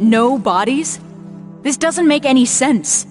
No bodies? This doesn't make any sense.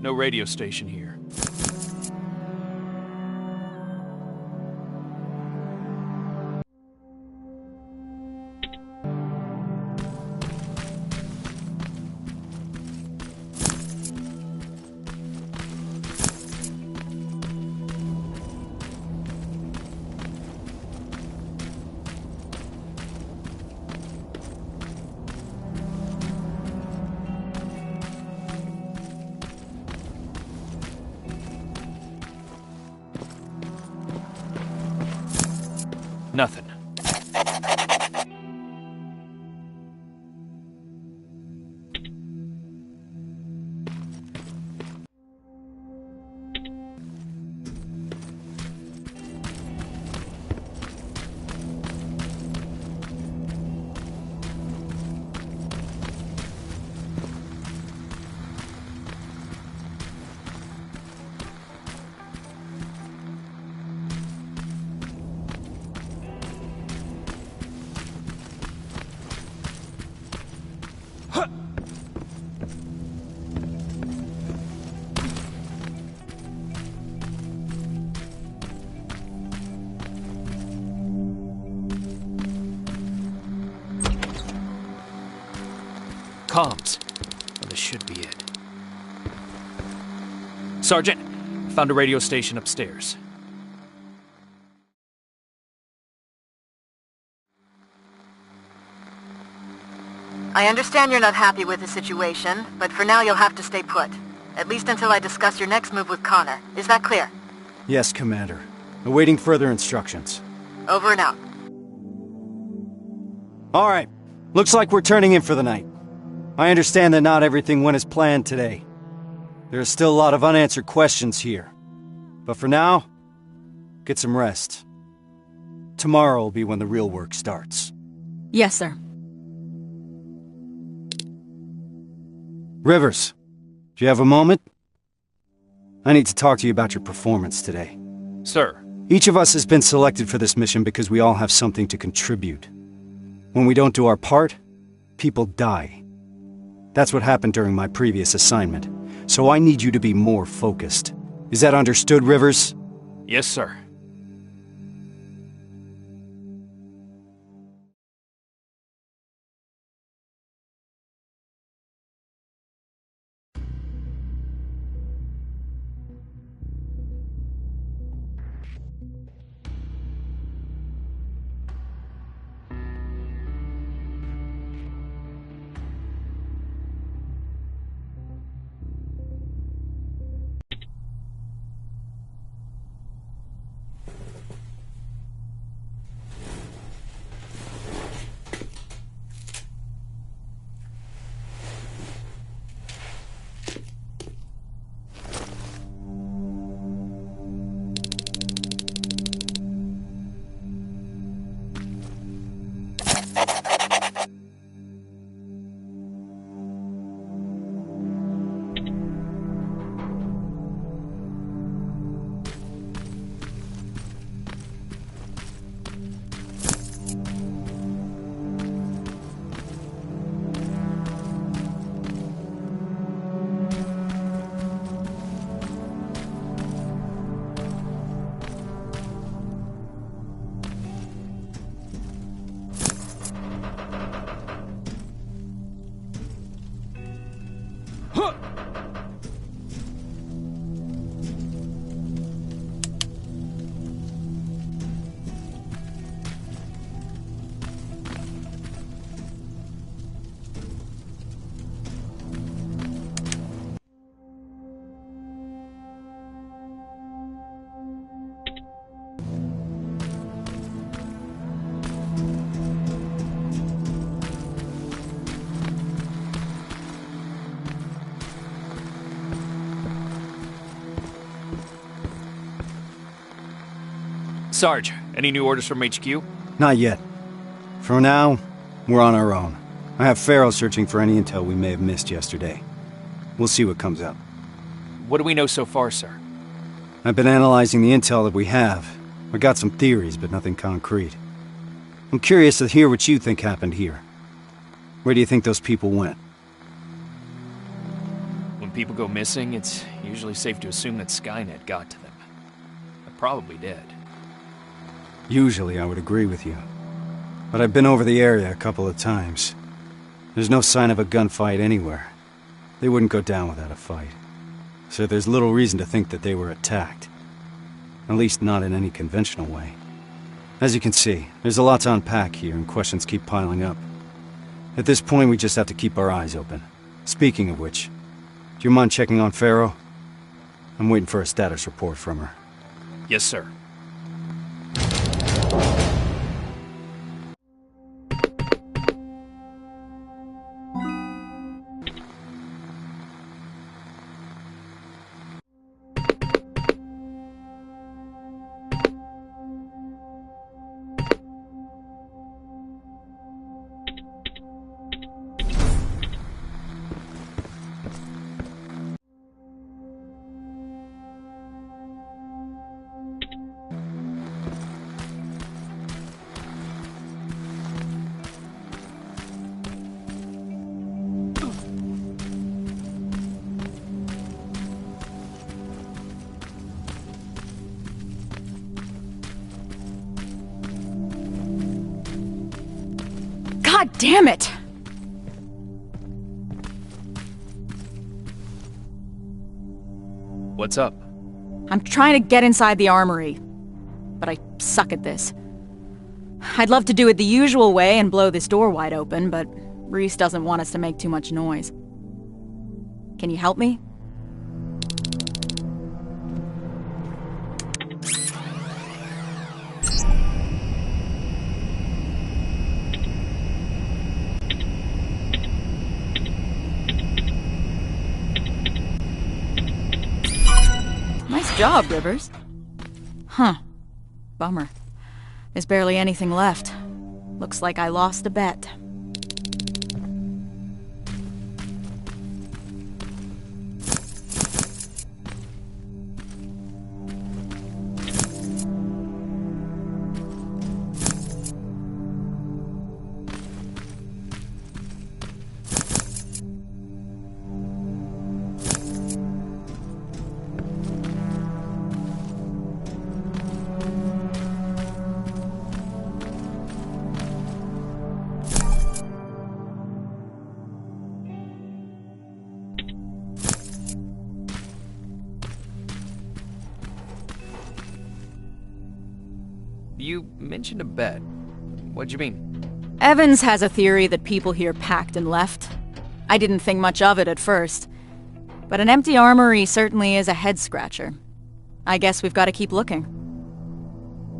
No radio station here. Nothing. Comms. Well, this should be it. Sergeant, found a radio station upstairs. I understand you're not happy with the situation, but for now you'll have to stay put. At least until I discuss your next move with Connor. Is that clear? Yes, Commander. Awaiting further instructions. Over and out. All right. Looks like we're turning in for the night. I understand that not everything went as planned today. There are still a lot of unanswered questions here. But for now, get some rest. Tomorrow will be when the real work starts. Yes, sir. Rivers, do you have a moment? I need to talk to you about your performance today. Sir. Each of us has been selected for this mission because we all have something to contribute. When we don't do our part, people die. That's what happened during my previous assignment, so I need you to be more focused. Is that understood, Rivers? Yes, sir. Sarge, any new orders from HQ? Not yet. For now, we're on our own. I have Farrow searching for any intel we may have missed yesterday. We'll see what comes up. What do we know so far, sir? I've been analyzing the intel that we have. I got some theories, but nothing concrete. I'm curious to hear what you think happened here. Where do you think those people went? When people go missing, it's usually safe to assume that Skynet got to them. They're probably dead. Usually I would agree with you. But I've been over the area a couple of times. There's no sign of a gunfight anywhere. They wouldn't go down without a fight. So there's little reason to think that they were attacked. At least not in any conventional way. As you can see, there's a lot to unpack here and questions keep piling up. At this point, we just have to keep our eyes open. Speaking of which, do you mind checking on Farrow? I'm waiting for a status report from her. Yes, sir. God damn it! What's up? I'm trying to get inside the armory, but I suck at this. I'd love to do it the usual way and blow this door wide open, but Reese doesn't want us to make too much noise. Can you help me? Nice job, Rivers. Huh. Bummer. There's barely anything left. Looks like I lost a bet. You mentioned a bet. What'd you mean? Evans has a theory that people here packed and left. I didn't think much of it at first. But an empty armory certainly is a head-scratcher. I guess we've got to keep looking.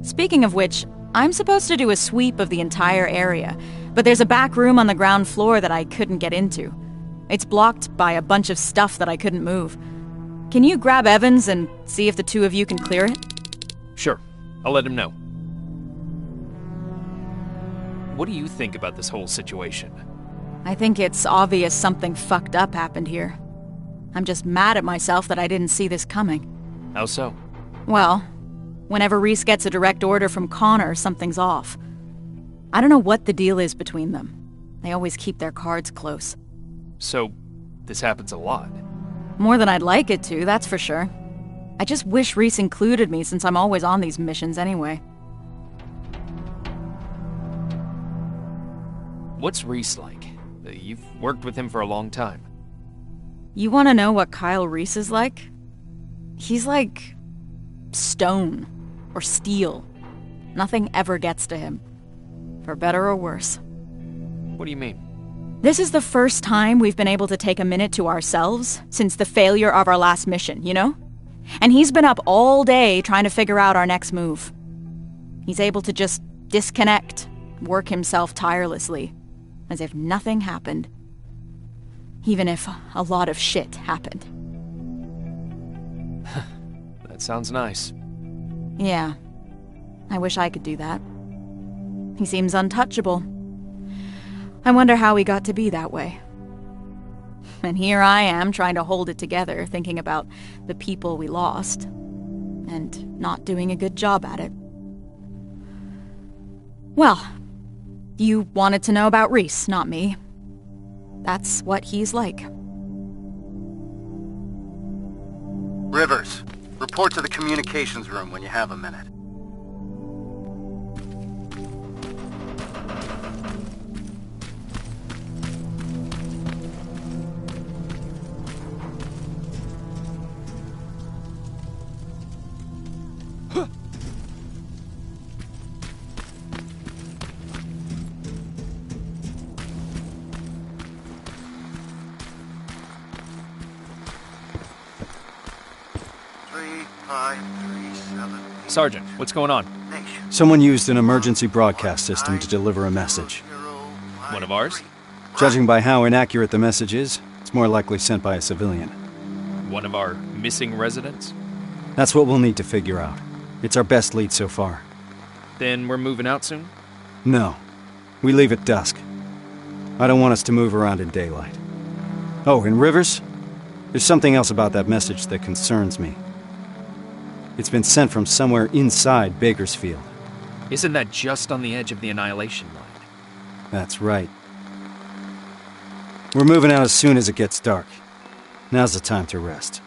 Speaking of which, I'm supposed to do a sweep of the entire area, but there's a back room on the ground floor that I couldn't get into. It's blocked by a bunch of stuff that I couldn't move. Can you grab Evans and see if the two of you can clear it? Sure. I'll let him know. What do you think about this whole situation? I think it's obvious something fucked up happened here. I'm just mad at myself that I didn't see this coming. How so? Well, whenever Reese gets a direct order from Connor, something's off. I don't know what the deal is between them. They always keep their cards close. So, this happens a lot? More than I'd like it to, that's for sure. I just wish Reese included me since I'm always on these missions anyway. What's Reese like? You've worked with him for a long time. You want to know what Kyle Reese is like? He's like stone or steel. Nothing ever gets to him. For better or worse. What do you mean? This is the first time we've been able to take a minute to ourselves since the failure of our last mission, you know? And he's been up all day trying to figure out our next move. He's able to just disconnect, work himself tirelessly, as if nothing happened. Even if a lot of shit happened. That sounds nice. Yeah. I wish I could do that. He seems untouchable. I wonder how he got to be that way. And here I am, trying to hold it together, thinking about the people we lost, and not doing a good job at it. Well, you wanted to know about Reese, not me. That's what he's like. Rivers, report to the communications room when you have a minute. Sergeant, what's going on? Someone used an emergency broadcast system to deliver a message. One of ours? Judging by how inaccurate the message is, it's more likely sent by a civilian. One of our missing residents? That's what we'll need to figure out. It's our best lead so far. Then we're moving out soon? No. We leave at dusk. I don't want us to move around in daylight. Oh, and Rivers? There's something else about that message that concerns me. It's been sent from somewhere inside Bakersfield. Isn't that just on the edge of the Annihilation Line? That's right. We're moving out as soon as it gets dark. Now's the time to rest.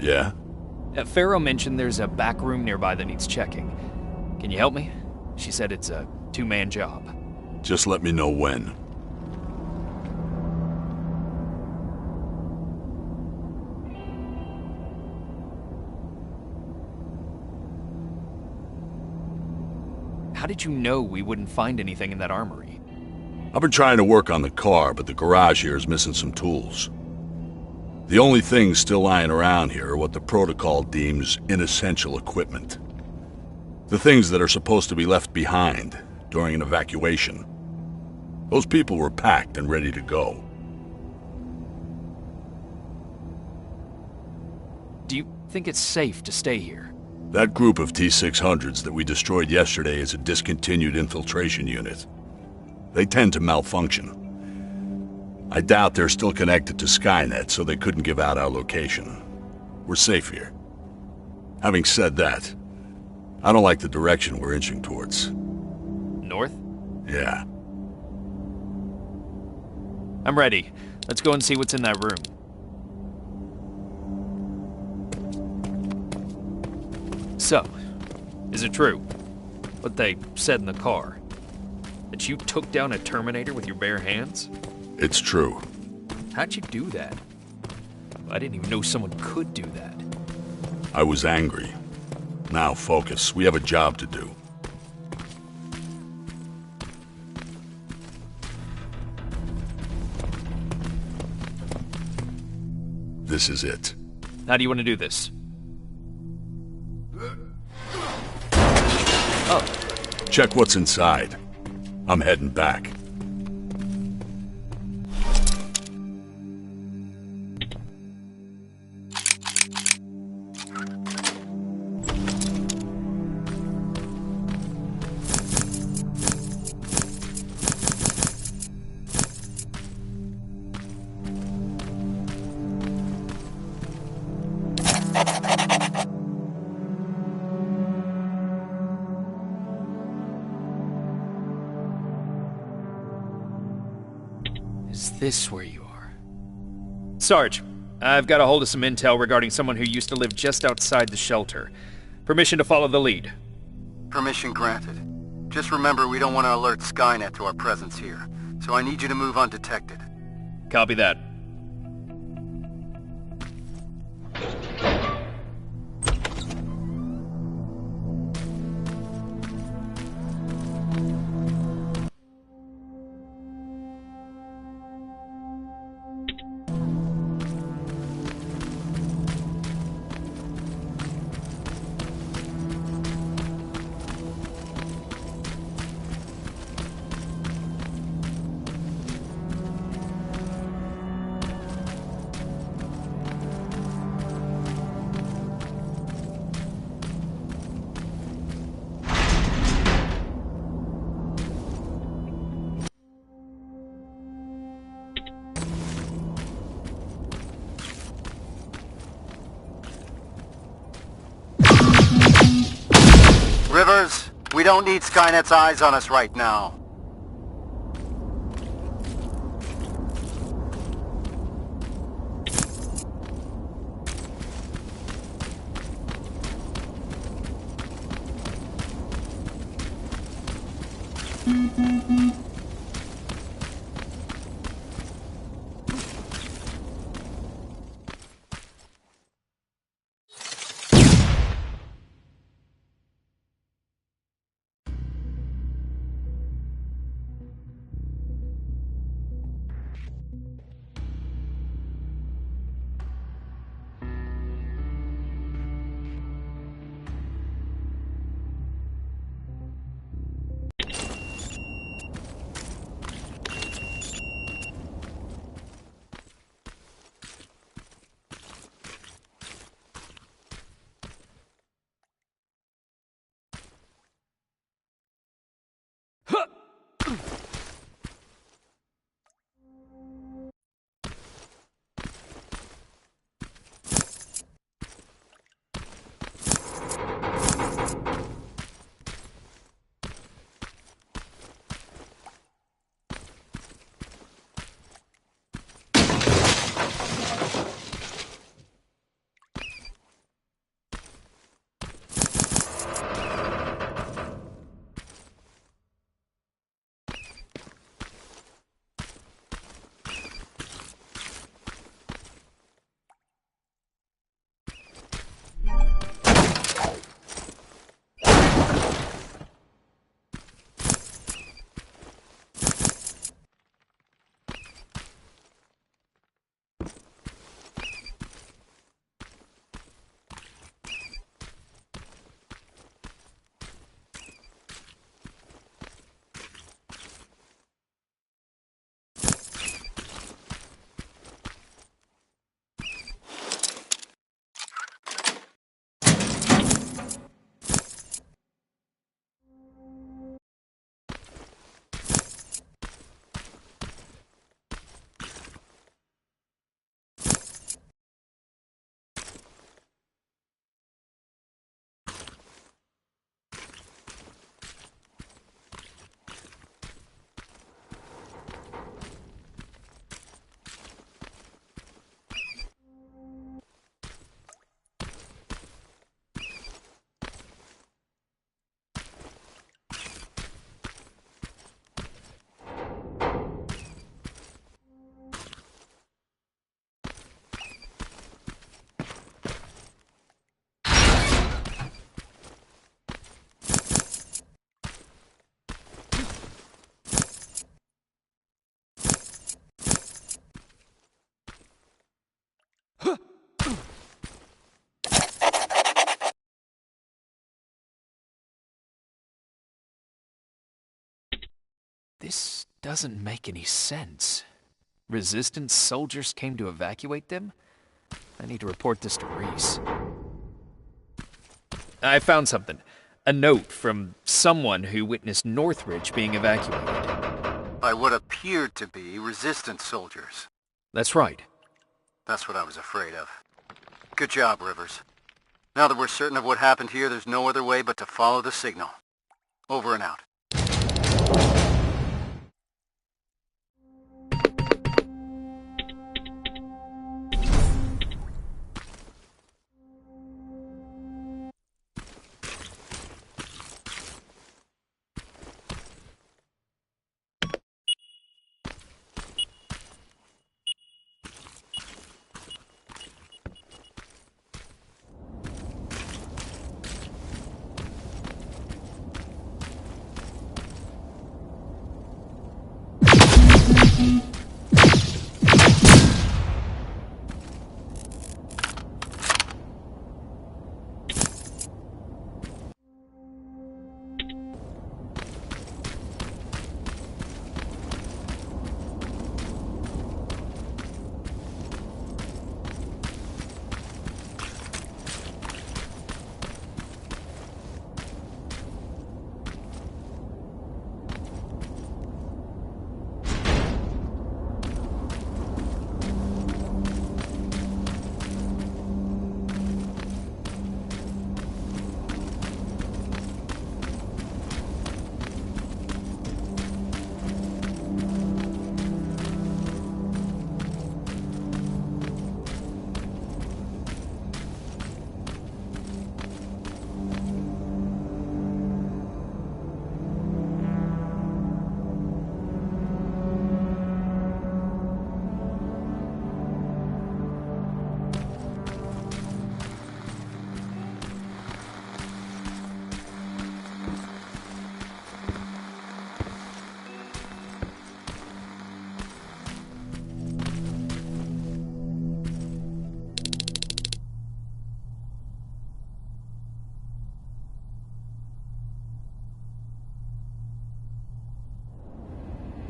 Yeah? Pharaoh mentioned there's a back room nearby that needs checking. Can you help me? She said it's a two-man job. Just let me know when. How did you know we wouldn't find anything in that armory? I've been trying to work on the car, but the garage here is missing some tools. The only things still lying around here are what the protocol deems inessential equipment. The things that are supposed to be left behind during an evacuation. Those people were packed and ready to go. Do you think it's safe to stay here? That group of T-600s that we destroyed yesterday is a discontinued infiltration unit. They tend to malfunction. I doubt they're still connected to Skynet, so they couldn't give out our location. We're safe here. Having said that, I don't like the direction we're inching towards. North? Yeah. I'm ready. Let's go and see what's in that room. So, is it true what they said in the car? That you took down a Terminator with your bare hands? It's true. How'd you do that? I didn't even know someone could do that. I was angry. Now focus. We have a job to do. This is it. How do you want to do this? Oh. Check what's inside. I'm heading back. this where you are? Sarge, I've got a hold of some intel regarding someone who used to live just outside the shelter. Permission to follow the lead. Permission granted. Just remember, we don't want to alert Skynet to our presence here, so I need you to move undetected. Copy that. Rivers, we don't need Skynet's eyes on us right now. This doesn't make any sense. Resistance soldiers came to evacuate them? I need to report this to Reese. I found something. A note from someone who witnessed Northridge being evacuated. By what appeared to be resistance soldiers. That's right. That's what I was afraid of. Good job, Rivers. Now that we're certain of what happened here, there's no other way but to follow the signal. Over and out.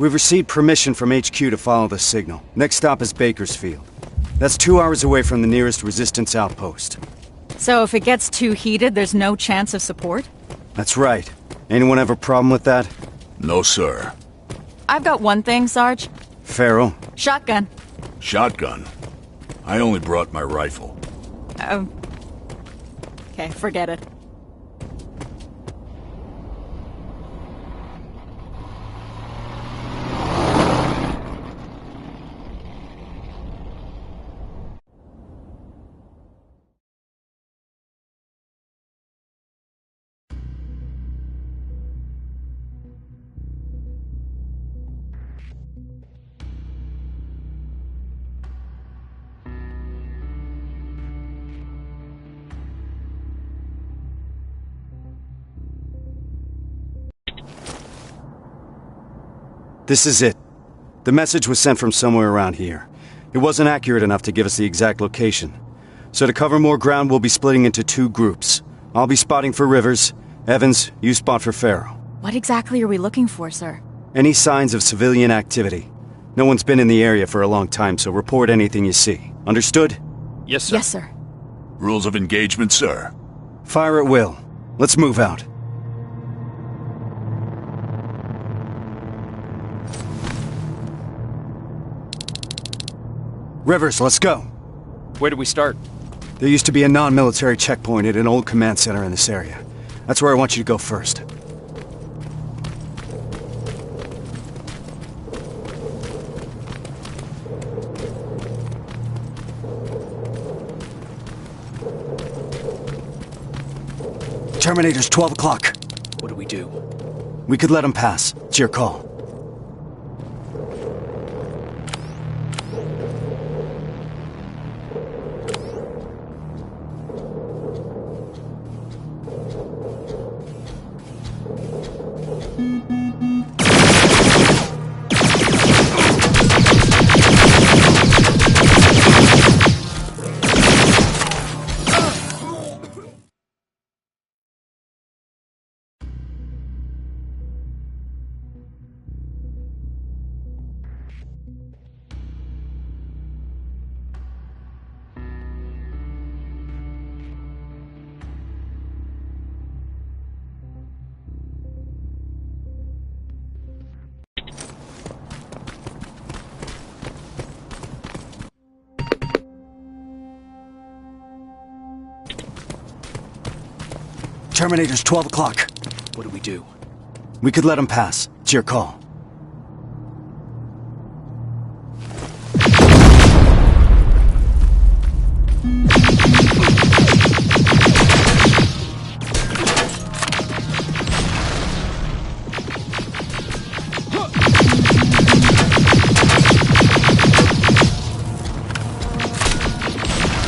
We've received permission from HQ to follow the signal. Next stop is Bakersfield. That's 2 hours away from the nearest resistance outpost. So if it gets too heated, there's no chance of support? That's right. Anyone have a problem with that? No, sir. I've got one thing, Sarge. Farrell? Shotgun. Shotgun? I only brought my rifle. Okay, forget it. This is it. The message was sent from somewhere around here. It wasn't accurate enough to give us the exact location. So to cover more ground, we'll be splitting into 2 groups. I'll be spotting for Rivers. Evans, you spot for Farrell. What exactly are we looking for, sir? Any signs of civilian activity? No one's been in the area for a long time, so report anything you see. Understood? Yes, sir. Yes, sir. Rules of engagement, sir. Fire at will. Let's move out. Rivers, let's go. Where do we start? There used to be a non-military checkpoint at an old command center in this area. That's where I want you to go first. Terminator's 12 o'clock. What do we do? We could let him pass. It's your call. Terminator's 12 o'clock. What do we do? We could let him pass. It's your call.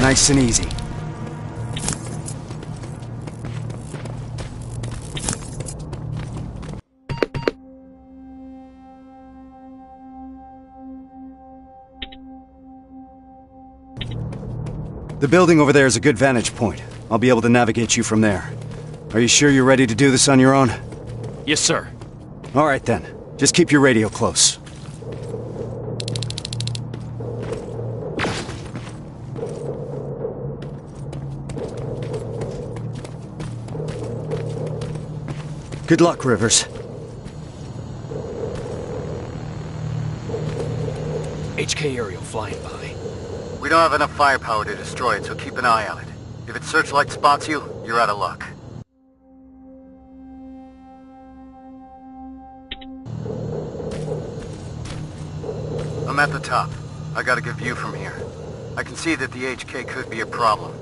Nice and easy. The building over there is a good vantage point. I'll be able to navigate you from there. Are you sure you're ready to do this on your own? Yes, sir. All right then. Just keep your radio close. Good luck, Rivers. HK aerial flying by. We don't have enough firepower to destroy it, so keep an eye on it. If its searchlight spots you, you're out of luck. I'm at the top. I got a good view from here. I can see that the HK could be a problem.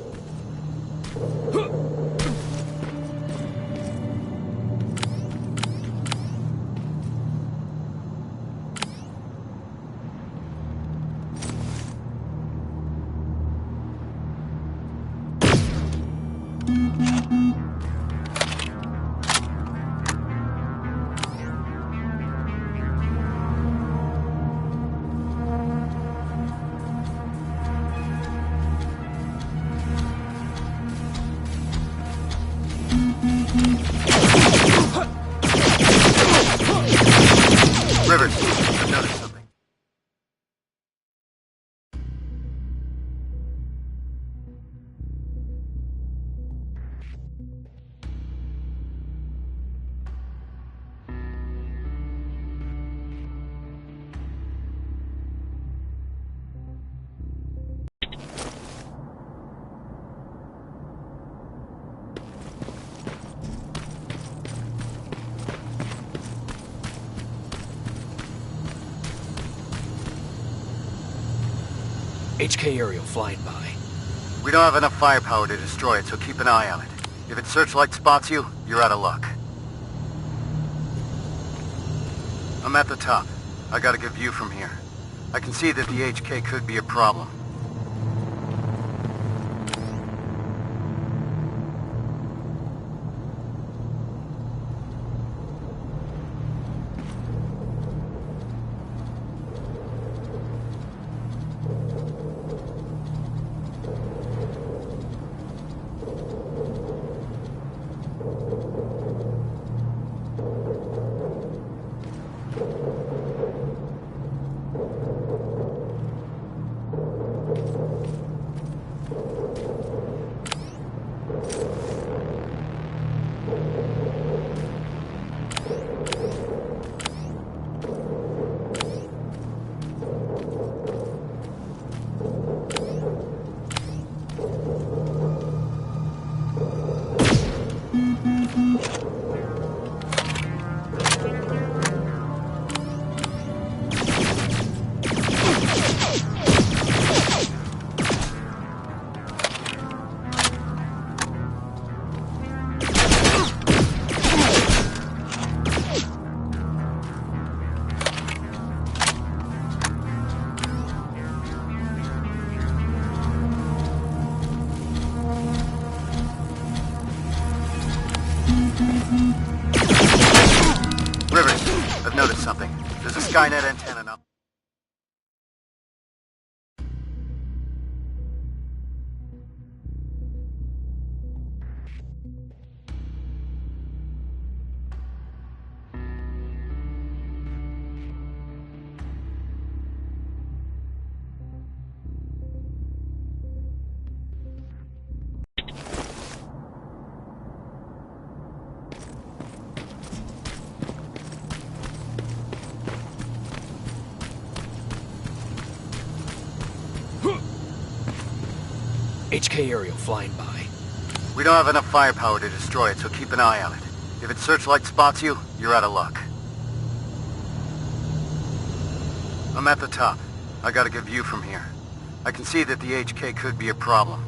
Rivers, HK aerial flying by. We don't have enough firepower to destroy it, so keep an eye on it. If its searchlight spots you, you're out of luck. I'm at the top. I got a good view from here. I can see that the HK could be a problem. Rivers, I've noticed something. There's a Skynet antenna up. HK aerial flying by. We don't have enough firepower to destroy it, so keep an eye on it. If its searchlight spots you, you're out of luck. I'm at the top. I got a good view from here. I can see that the HK could be a problem.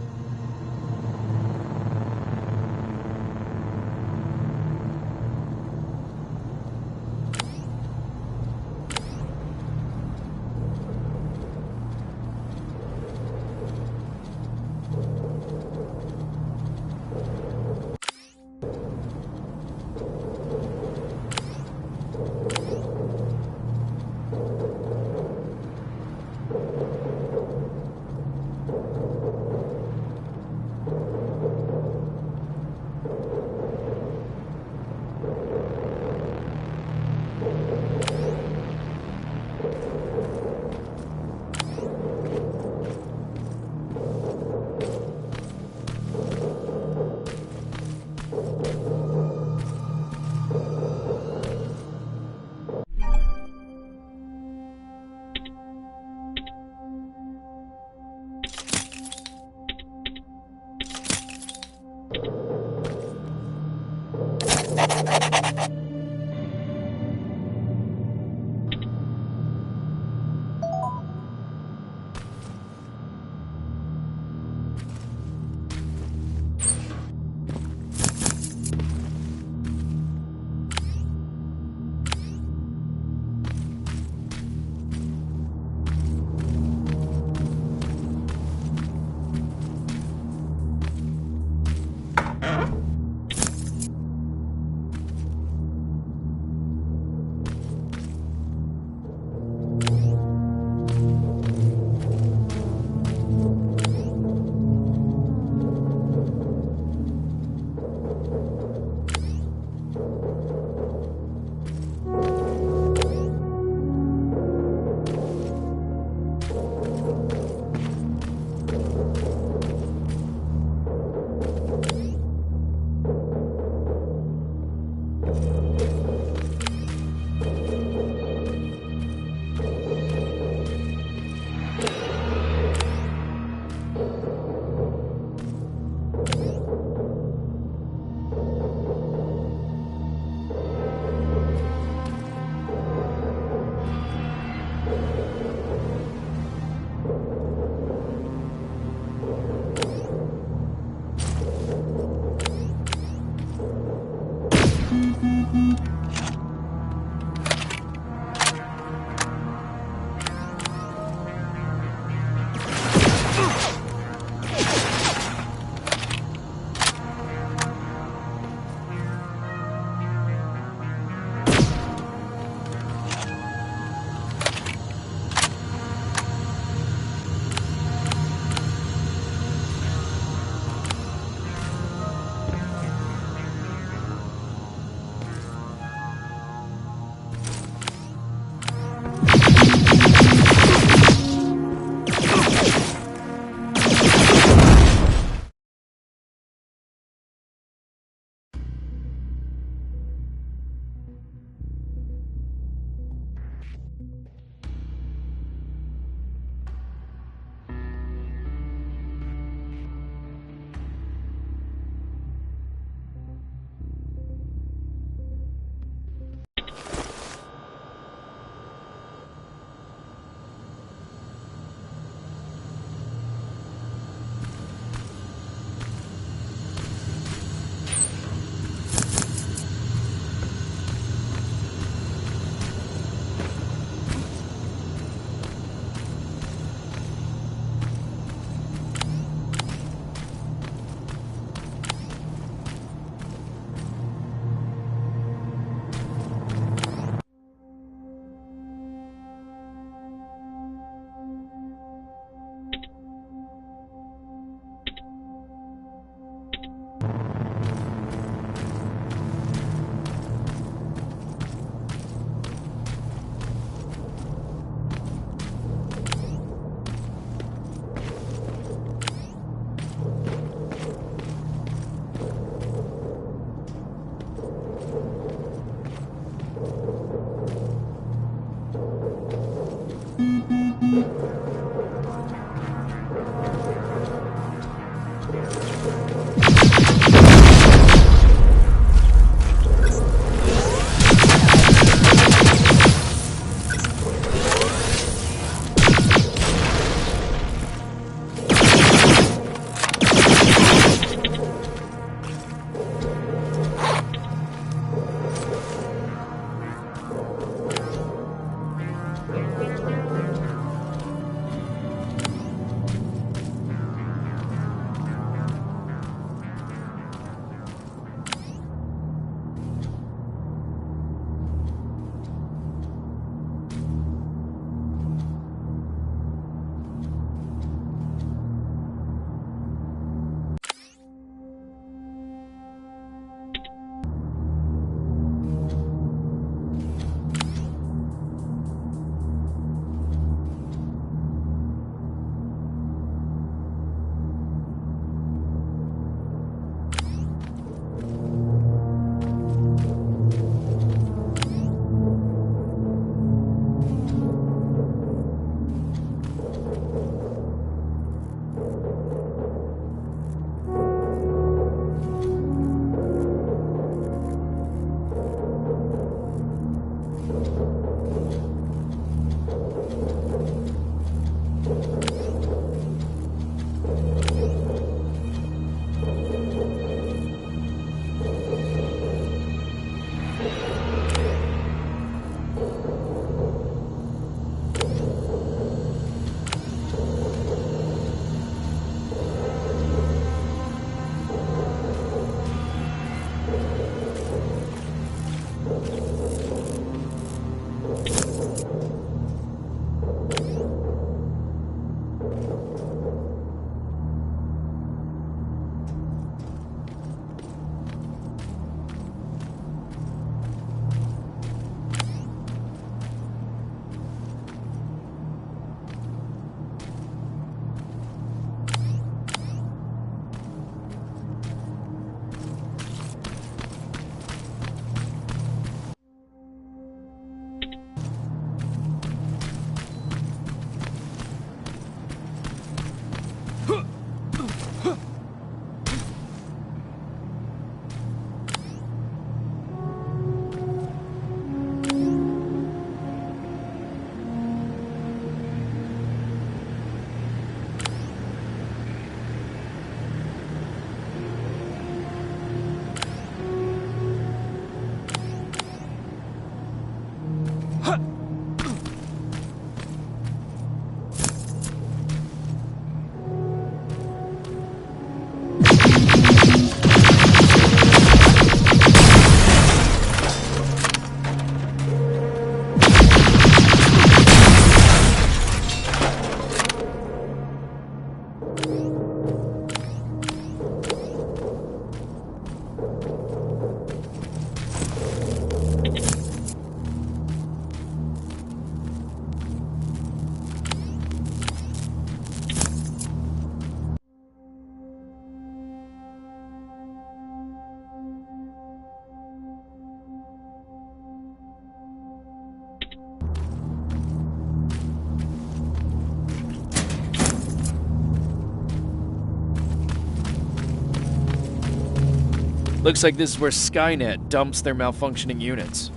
Looks like this is where Skynet dumps their malfunctioning units.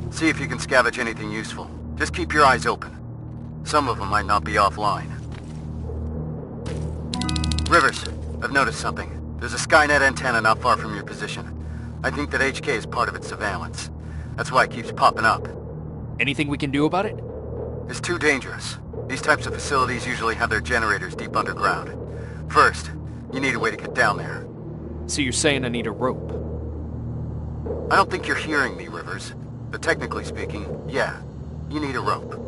See if you can scavenge anything useful. Just keep your eyes open. Some of them might not be offline. Rivers, I've noticed something. There's a Skynet antenna not far from your position. I think that HK is part of its surveillance. That's why it keeps popping up. Anything we can do about it? It's too dangerous. These types of facilities usually have their generators deep underground. First, you need a way to get down there. So you're saying I need a rope? I don't think you're hearing me, Rivers. But technically speaking, yeah, you need a rope.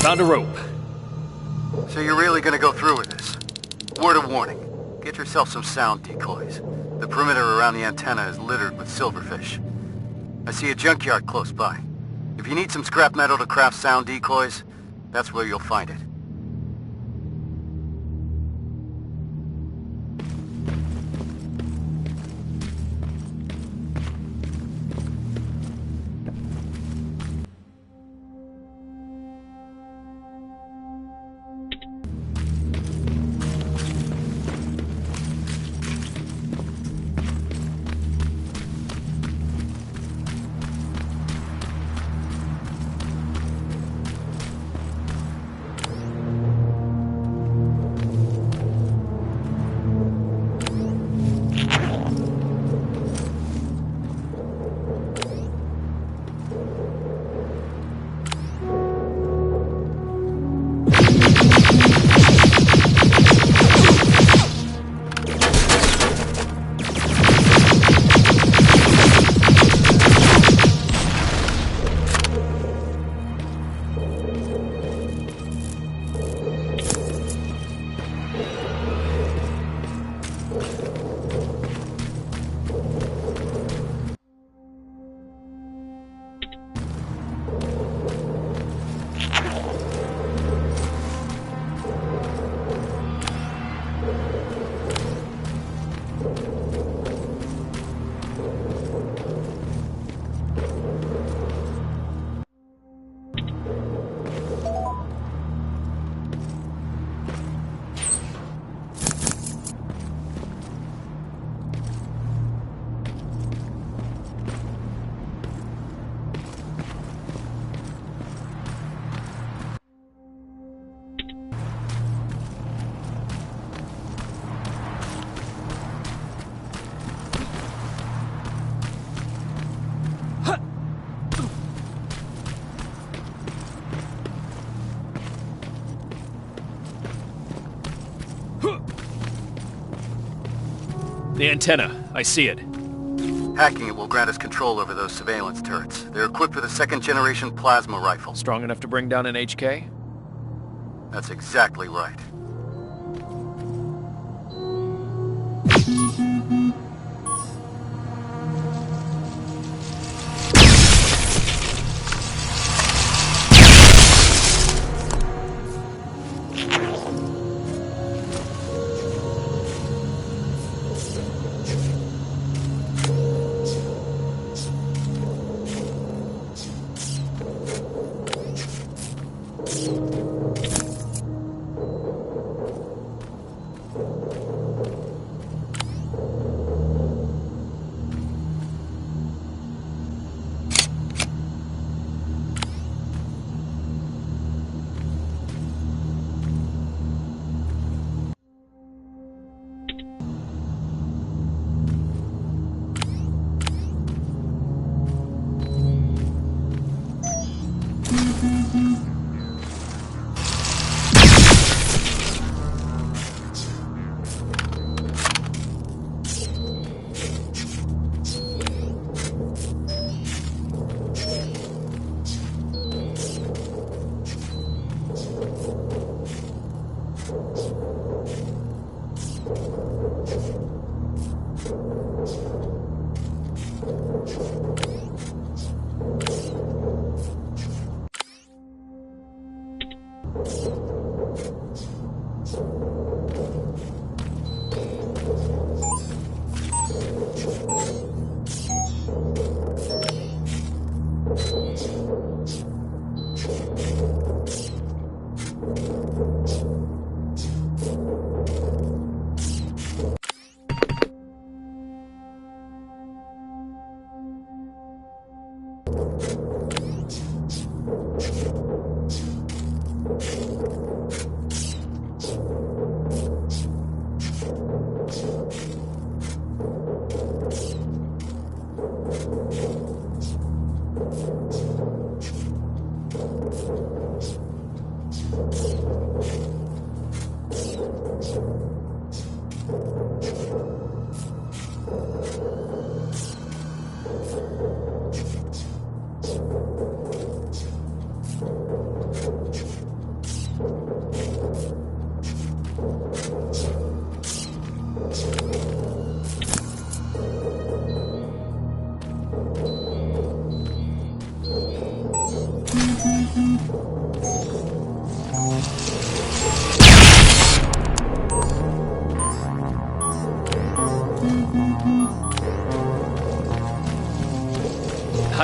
Found a rope. So you're really gonna go through with this? Word of warning. Get yourself some sound decoys. The perimeter around the antenna is littered with silverfish. I see a junkyard close by. If you need some scrap metal to craft sound decoys, that's where you'll find it. The antenna. I see it. Hacking it will grant us control over those surveillance turrets. They're equipped with a second-generation plasma rifle. Strong enough to bring down an HK? That's exactly right.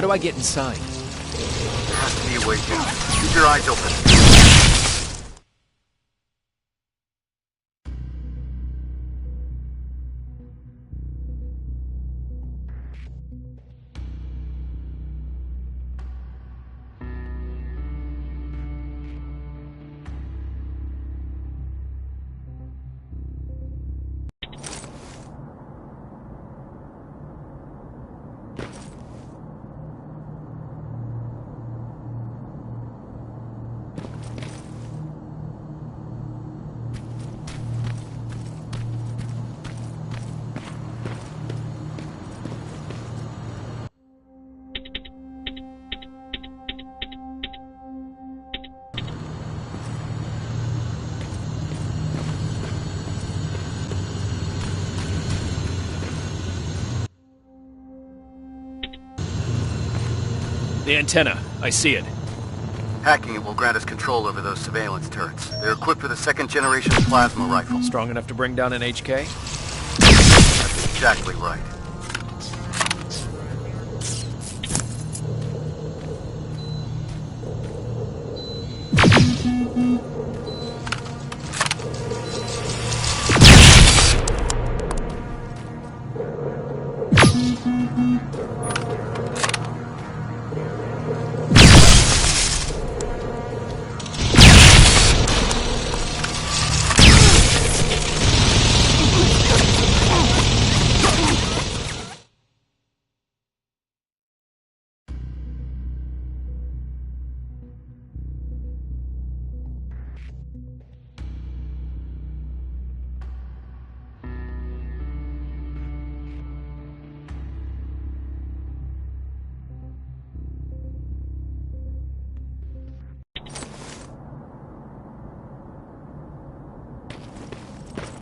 How do I get inside? Has to be a way down. Keep your eyes open. The antenna. I see it. Hacking it will grant us control over those surveillance turrets. They're equipped with a second-generation plasma rifle. Strong enough to bring down an HK? That's exactly right.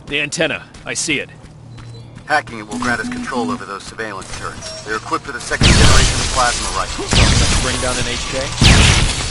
The antenna. I see it. Hacking it will grant us control over those surveillance turrets. They're equipped with a second generation plasma rifle. Bring down an HK?